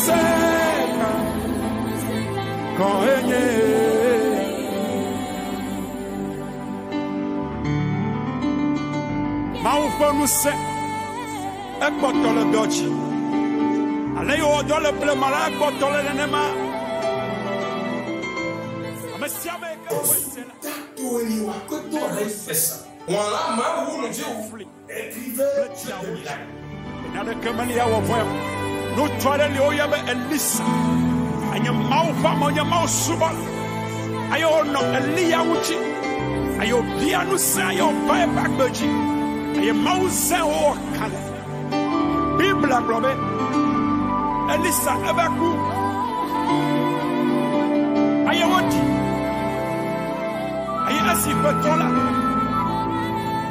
seka koenye maufonu se ekpotole dochi ale yo dole ple mala ekpotole nenema amesiame ka wesela Toli wa koto refesa. Wala ma wu nje ufli. Écrivez na de kemali ya wovoya no twale le oyabe elisa anya maufa monya mausubal ayo no elia wuchi ayo bia no sa ayo pai bakbeji ayo mausa o kale bibla blobe elisa abaku ayo woti ayo asifetola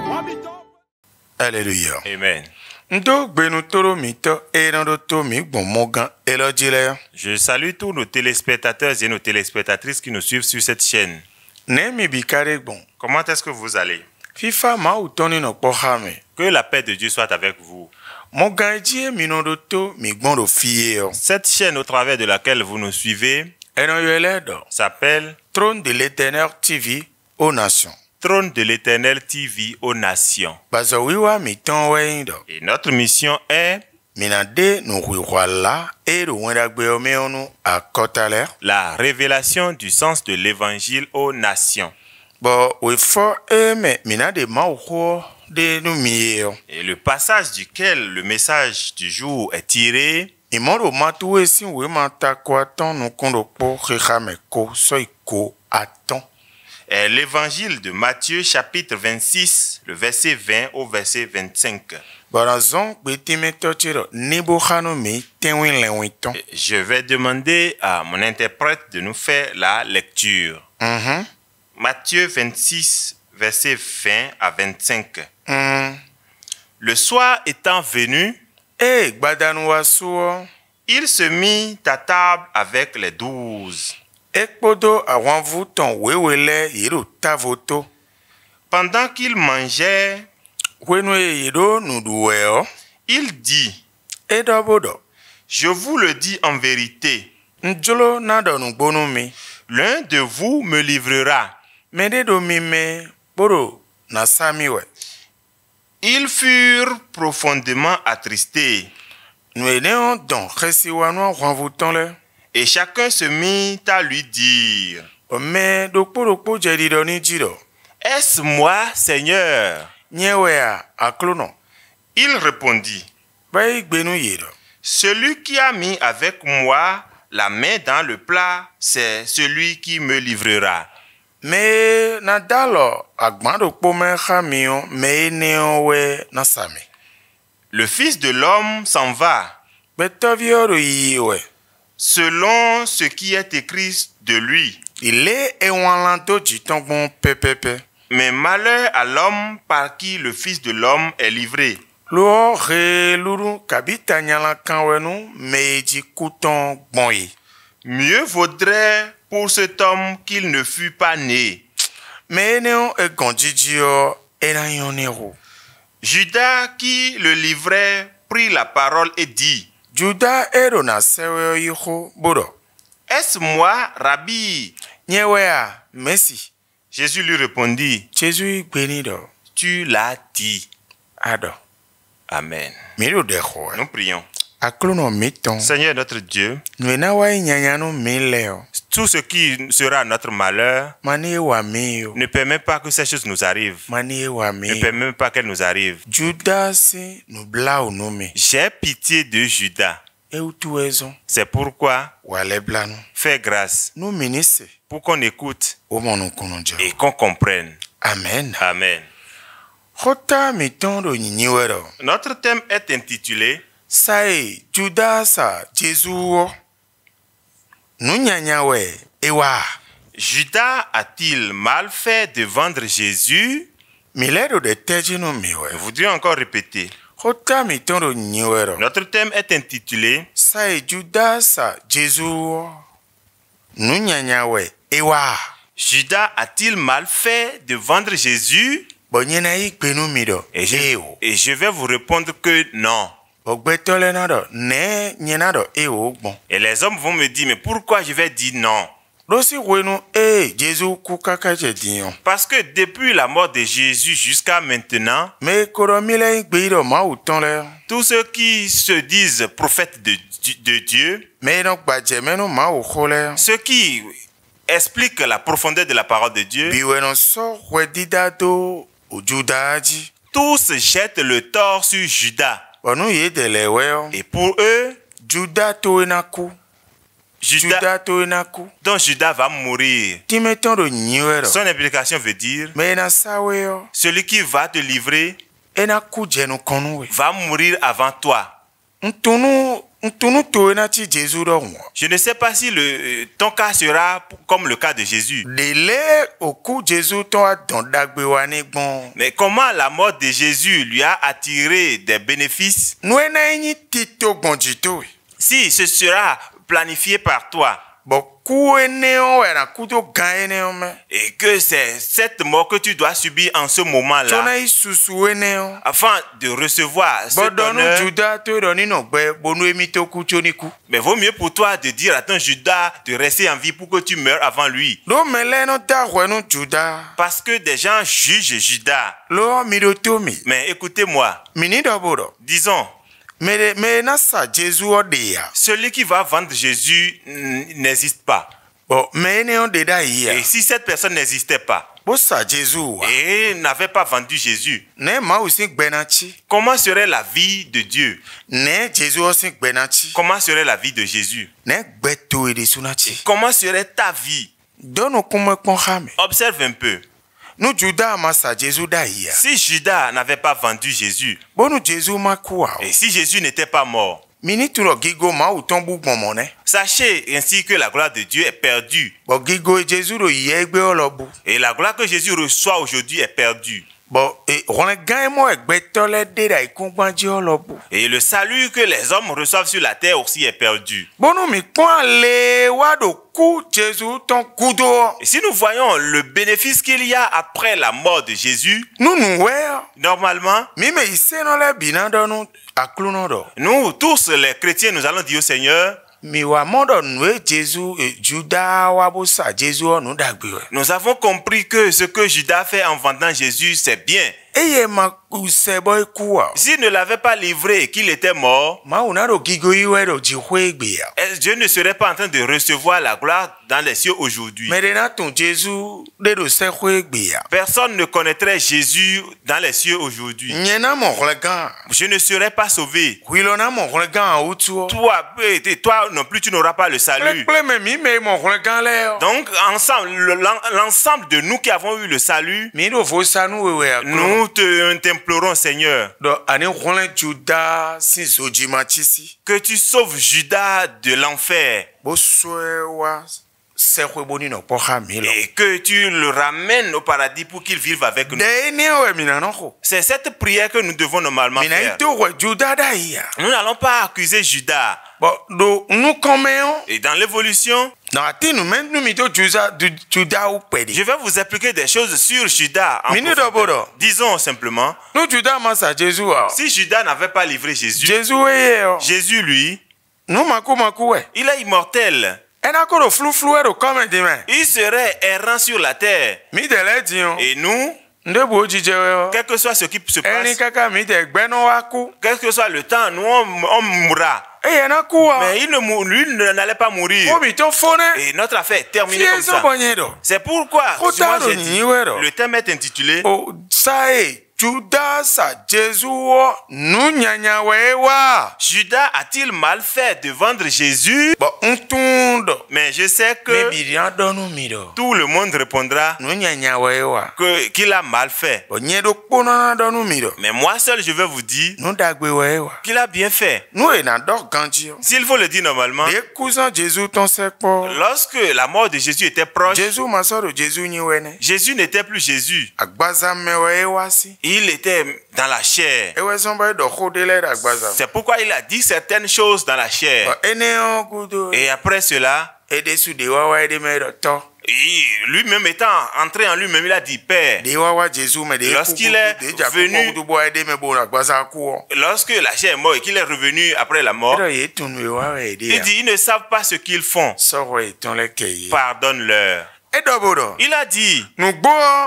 wabito. Alléluia. Amen. Je salue tous nos téléspectateurs et nos téléspectatrices qui nous suivent sur cette chaîne. Comment est-ce que vous allez? Que la paix de Dieu soit avec vous. Cette chaîne au travers de laquelle vous nous suivez s'appelle Trône de l'Éternel TV aux nations. Trône de l'Éternel TV aux nations. Et notre mission est la révélation du sens de l'évangile aux nations. Et le passage duquel le message du jour est tiré est l'évangile de Matthieu chapitre 26, le verset 20 au verset 25. Je vais demander à mon interprète de nous faire la lecture. Matthieu 26, verset 20 à 25. Le soir étant venu, il se mit à table avec les 12. Pendant qu'il mangeait, il dit, je vous le dis en vérité, l'un de vous me livrera. Ils furent profondément attristés. Et chacun se mit à lui dire, est-ce moi, Seigneur? Il répondit, celui qui a mis avec moi la main dans le plat, c'est celui qui me livrera. Le Fils de l'homme s'en va, selon ce qui est écrit de lui. Mais malheur à l'homme par qui le Fils de l'homme est livré. Mieux vaudrait pour cet homme qu'il ne fût pas né. Judas qui le livrait prit la parole et dit, est-ce moi, Rabbi? Jésus lui répondit, tu l'as dit. Amen. Nous prions. Seigneur notre Dieu, tout ce qui sera notre malheur, ne permet pas que ces choses nous arrivent. Ne permet pas qu'elles nous arrivent. J'ai pitié de Judas. C'est pourquoi fais grâce pour qu'on écoute et qu'on comprenne. Amen. Amen. Notre thème est intitulé Judas a-t-il mal fait de vendre Jésus? Nous voudrions encore répéter. Notre thème est intitulé Judas a-t-il mal fait de vendre Jésus? Et je vais vous répondre que non. Et les hommes vont me dire, mais pourquoi je vais dire non? Parce que depuis la mort de Jésus jusqu'à maintenant, tous ceux qui se disent prophètes de Dieu, ceux qui expliquent la profondeur de la parole de Dieu, tous jettent le tort sur Judas. Et pour eux, donc Judas va mourir. Son implication veut dire, celui qui va te livrer va mourir avant toi. Je ne sais pas si ton cas sera comme le cas de Jésus. Mais comment la mort de Jésus lui a attiré des bénéfices? Si ce sera planifié par toi, et que c'est cette mort que tu dois subir en ce moment-là, afin de recevoir ce honneur, mais vaut mieux pour toi de dire à ton Judas de rester en vie pour que tu meurs avant lui. Parce que des gens jugent Judas. Mais écoutez-moi, disons, celui qui va vendre Jésus n'existe pas. Et si cette personne n'existait pas et n'avait pas vendu Jésus, comment serait la vie de Dieu? Comment serait la vie de Jésus? Comment serait ta vie? Observe un peu. Si Judas n'avait pas vendu Jésus, et si Jésus n'était pas mort, sachez ainsi que la gloire de Dieu est perdue. Et la gloire que Jésus reçoit aujourd'hui est perdue. Et le salut que les hommes reçoivent sur la terre aussi est perdu. Et si nous voyons le bénéfice qu'il y a après la mort de Jésus, normalement, nous tous les chrétiens, nous allons dire au Seigneur, nous avons compris que ce que Judas fait en vendant Jésus, c'est bien. S'il ne l'avait pas livré et qu'il était mort, Dieu ne serait pas en train de recevoir la gloire dans les cieux aujourd'hui. Personne ne connaîtrait Jésus dans les cieux aujourd'hui. Je ne serais pas sauvé. Toi non plus, tu n'auras pas le salut. Donc, l'ensemble de nous qui avons eu le salut, nous t'implorons, Seigneur, que tu sauves Judas de l'enfer et que tu le ramènes au paradis pour qu'il vive avec nous. C'est cette prière que nous devons normalement faire. Nous n'allons pas accuser Judas. Et dans l'évolution, je vais vous expliquer des choses sur Judas. Disons simplement, si Judas n'avait pas livré Jésus, Jésus, lui, il est immortel. Il serait errant sur la terre. Et nous, quel que soit ce qui se passe, quel que soit le temps, nous on mourra. Mais lui n'allait pas mourir. Et notre affaire est terminée comme ça. C'est pourquoi j'ai dit, le thème est intitulé Judas a-t-il mal fait de vendre Jésus? Mais je sais que tout le monde répondra qu'il a mal fait. Mais moi seul, je vais vous dire qu'il a bien fait. S'il faut le dire normalement, lorsque la mort de Jésus était proche, Jésus n'était plus Jésus. Il était dans la chair. C'est pourquoi il a dit certaines choses dans la chair. Et après cela, lui-même étant entré en lui-même, il a dit, Père, lorsqu'il est venu, lorsque la chair est morte et qu'il est revenu après la mort, il dit, ils ne savent pas ce qu'ils font. Pardonne-leur. Il a dit,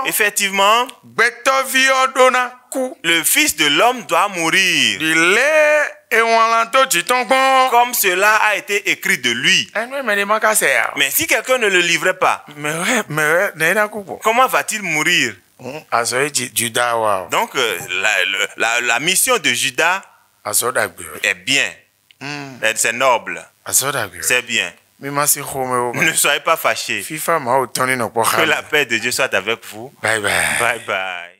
effectivement, le Fils de l'homme doit mourir, comme cela a été écrit de lui. Mais si quelqu'un ne le livrait pas, comment va-t-il mourir? Donc, la mission de Judas est bien. C'est noble. C'est bien. Ne soyez pas fâchés. Que la paix de Dieu soit avec vous. Bye bye. Bye bye.